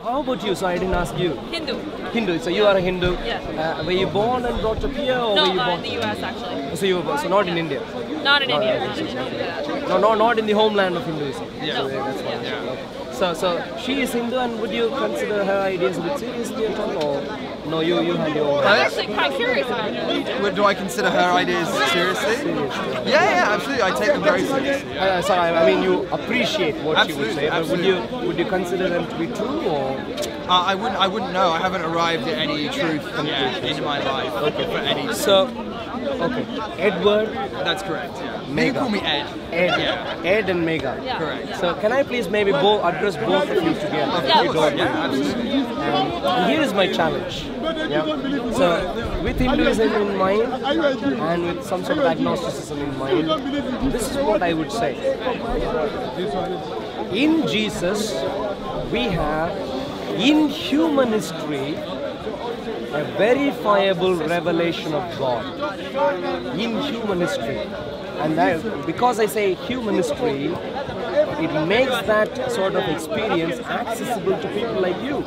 How about you? So I didn't ask you. Hindu. Hindu. So you are a Hindu. Yeah. Were you born and brought up here, or No, were you born in the U.S. actually. So you were, so not in India. Not in India. Not in India. No, not in the homeland of Hinduism. Yeah. So, that's fine. So she is Hindu, and would you consider her ideas a bit seriously at all, or no? You have your own. I'm actually quite curious about it. Do I consider her ideas seriously? Yeah, absolutely. I take them very seriously. Sorry, I mean you appreciate what she would say, but Absolutely. would you consider them to be true, or? I wouldn't know. I haven't arrived at any truth yet in my life for any. So, okay, Edward. That's correct. Yeah. You Mega. can call me Ed. Ed. Yeah. Ed and Mega. Yeah. Correct. So can I please maybe address both of you together? Yeah. If you don't mind? Yeah, absolutely. And here is my challenge. Yeah. So with Hinduism in mind and with some sort of agnosticism in mind, this is what I would say. In Jesus, we have in human history a verifiable revelation of God. In human history. And that, because I say human history, it makes that sort of experience accessible to people like you,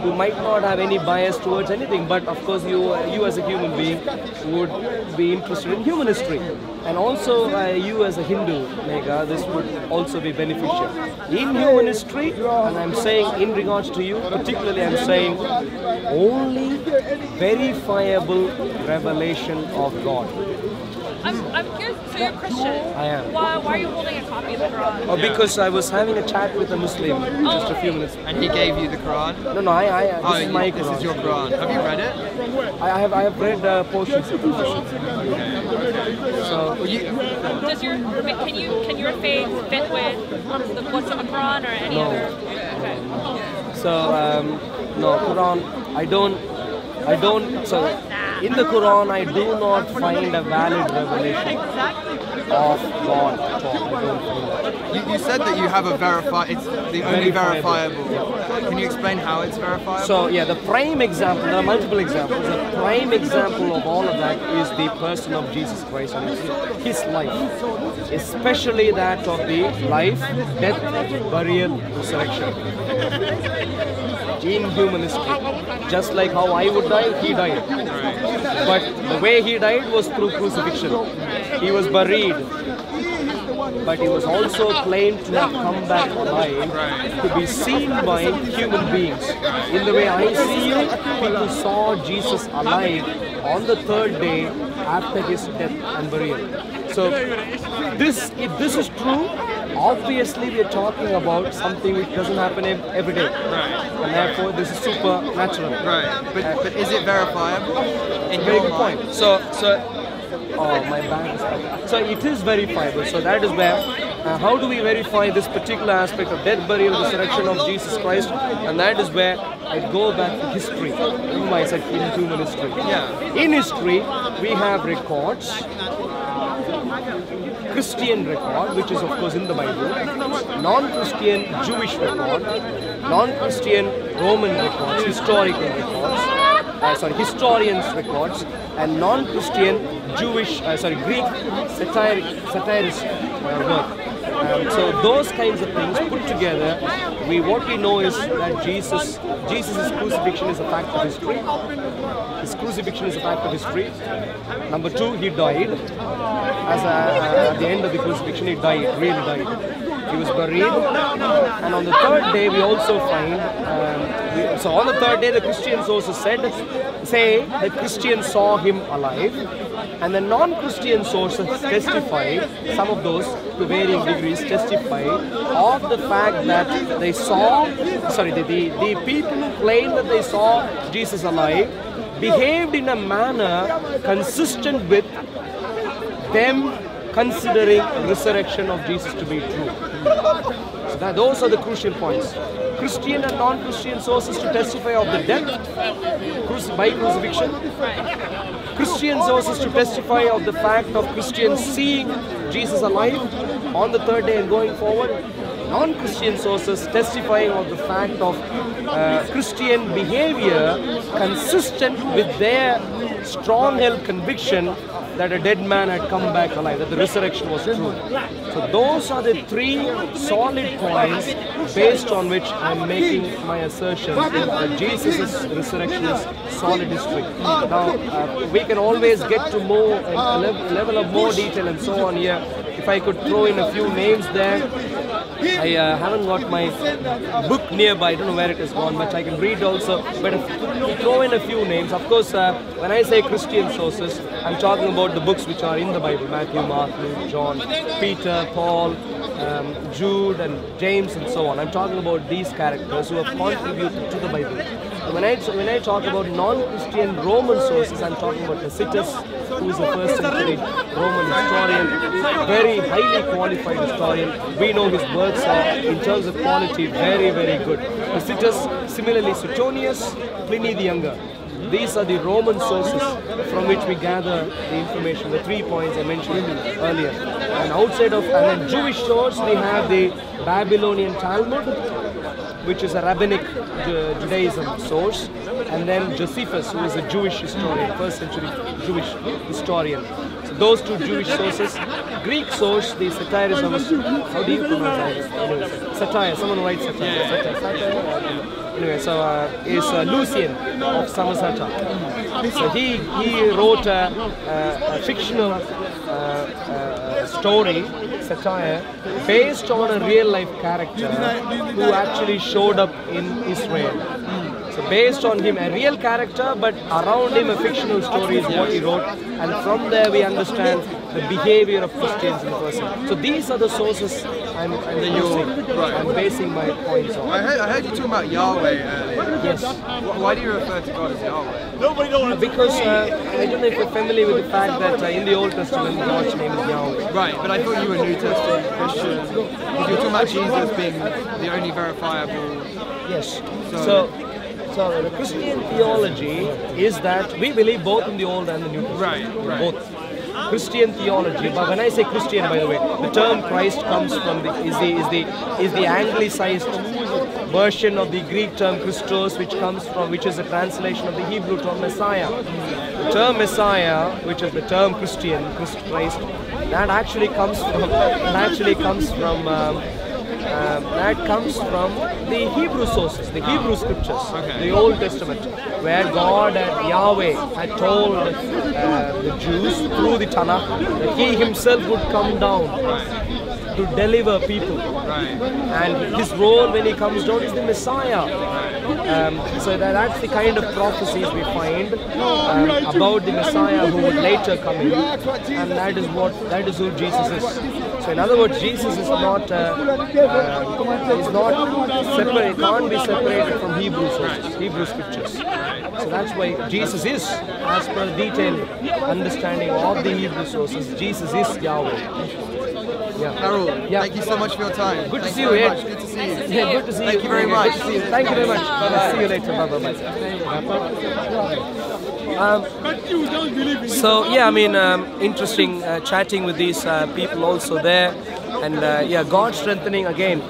who might not have any bias towards anything, but of course you as a human being would be interested in human history. And also you as a Hindu, Megha, this would also be beneficial. In human history, and I'm saying in regards to you, particularly I'm saying only verifiable revelation of God. I'm curious. So you're Christian. I am. Why are you holding a copy of the Quran? Oh, because I was having a chat with a Muslim just a few minutes. And he gave you the Quran? No, this is my Quran. This is your Quran. Have you read it? I have read portions of it. So Can your faith fit with what's in the Quran or any other? Okay. So no, Quran. I don't. So in the Quran, I do not find a valid revelation of God at all. I don't find that. You said that you have a it's the only verifiable. Can you explain how it's verifiable? So yeah, the prime example, there are multiple examples. The prime example of all of that is the person of Jesus Christ and his life. Especially that of the life, death, burial, resurrection. In human history. Just like how I would die, he died. But the way he died was through crucifixion. He was buried. But he was also claimed to have come back alive to be seen by human beings. In the way I see you, people saw Jesus alive on the third day after his death and burial. So if this is true, obviously we are talking about something which doesn't happen every day. And therefore this is supernatural. Right. But is it verifiable? Very good point. So oh, my bag is stuck. So it is verifiable. So that is where, how do we verify this particular aspect of death, burial, resurrection of Jesus Christ? And that is where I go back to history. Whom I said in human history. Yeah. In history, we have records. Christian record, which is of course in the Bible, non-Christian Jewish record, non-Christian Roman records, historical records, historians records, and non-Christian Jewish, Greek satirist work. So those kinds of things put together, what we know is that Jesus' crucifixion is a fact of history. His crucifixion is a fact of history. Number two, he died. At the end of the crucifixion, he died, really died. He was buried. And on the third day, we also find, so on the third day, the Christian sources say that Christians saw him alive. And the non-Christian sources testify, some of those to varying degrees testify of the fact that they saw, the people who claim that they saw Jesus alive behaved in a manner consistent with them considering resurrection of Jesus to be true. So those are the crucial points. Christian and non-Christian sources to testify of the death by crucifixion. Christian sources to testify of the fact of Christians seeing Jesus alive on the third day and going forward. non-Christian sources testifying of the fact of Christian behavior consistent with their strong-held conviction that a dead man had come back alive, that the resurrection was true. So those are the three solid points based on which I'm making my assertion that Jesus' resurrection is solid history. Now, we can always get to more a level of more detail and so on here. If I could throw in a few names there. I haven't got my book nearby, I don't know where it is gone, but I can read also. But to throw in a few names, of course, when I say Christian sources, I'm talking about the books which are in the Bible: Matthew, Mark, Luke, John, Peter, Paul, Jude and James and so on. I'm talking about these characters who have contributed to the Bible. When I talk about non-Christian Roman sources, I'm talking about Tacitus, who is a first century Roman historian, very highly qualified historian. We know his works are, in terms of quality, very, very good. Tacitus, similarly Suetonius, Pliny the Younger. These are the Roman sources from which we gather the information, the 3 points I mentioned earlier. And outside of, and then Jewish source, we have the Babylonian Talmud, which is a rabbinic Judaism source, and then Josephus, who is a Jewish historian, first century Jewish historian. So those two Jewish sources. Greek source, the satirism, how do you pronounce it? Anyway, satire, someone writes satire. Satire. Anyway, so is Lucian of Samosata. So he wrote a fictional story, satire, based on a real life character who actually showed up in Israel. So based on him, a real character, but around him a fictional story is what he wrote, and from there we understand the behavior of Christians in person. So these are the sources I'm using. Right. I'm basing my points on. I heard you talking about Yahweh earlier. Yes. Why do you refer to God as Yahweh? Because I don't know if you're familiar with the fact that in the Old Testament God's name is Yahweh. Right, but I thought you were New Testament Christian. If you're talking about Jesus being the only verifiable. Yes. So the Christian theology is that we believe both in the Old and the New Testament. Right. Both. Christian theology, but when I say Christian, by the way, the term Christ comes from is the anglicized version of the Greek term Christos, which is a translation of the Hebrew term Messiah. The term Messiah, which is the term Christian, Christ, that actually comes from the Hebrew sources, the Hebrew scriptures, the Old Testament, where God and Yahweh had told the Jews through the Tanakh that He Himself would come down to deliver people. And His role when He comes down is the Messiah. So that's the kind of prophecies we find about the Messiah who would later come in, and that is who Jesus is. So in other words, Jesus is not separate, can't be separated from Hebrew sources, Hebrew scriptures. So that's why Jesus is, as per detailed understanding of the Hebrew sources, Jesus is Yahweh. Yeah. Arul, thank you so much for your time. Good to see you, Ed. Good to see you. Yeah, good to see you. Thank you very much. Good to see you. Thank you very much. See you later. Bye-bye. So yeah, I mean, interesting chatting with these people also there, and yeah, God strengthening again.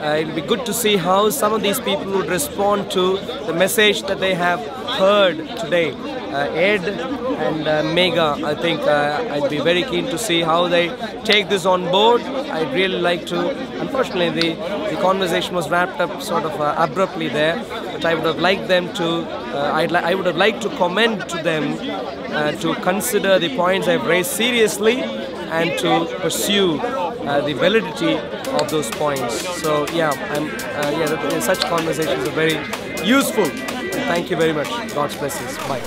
It'll be good to see how some of these people would respond to the message that they have heard today. Ed and Mega, I think I'd be very keen to see how they take this on board. I'd really like to. Unfortunately, the conversation was wrapped up sort of abruptly there, but I would have liked them to. I would have liked to commend to them to consider the points I've raised seriously and to pursue the validity of those points. So yeah, such conversations are very useful. Thank you very much. God's blessings. Bye.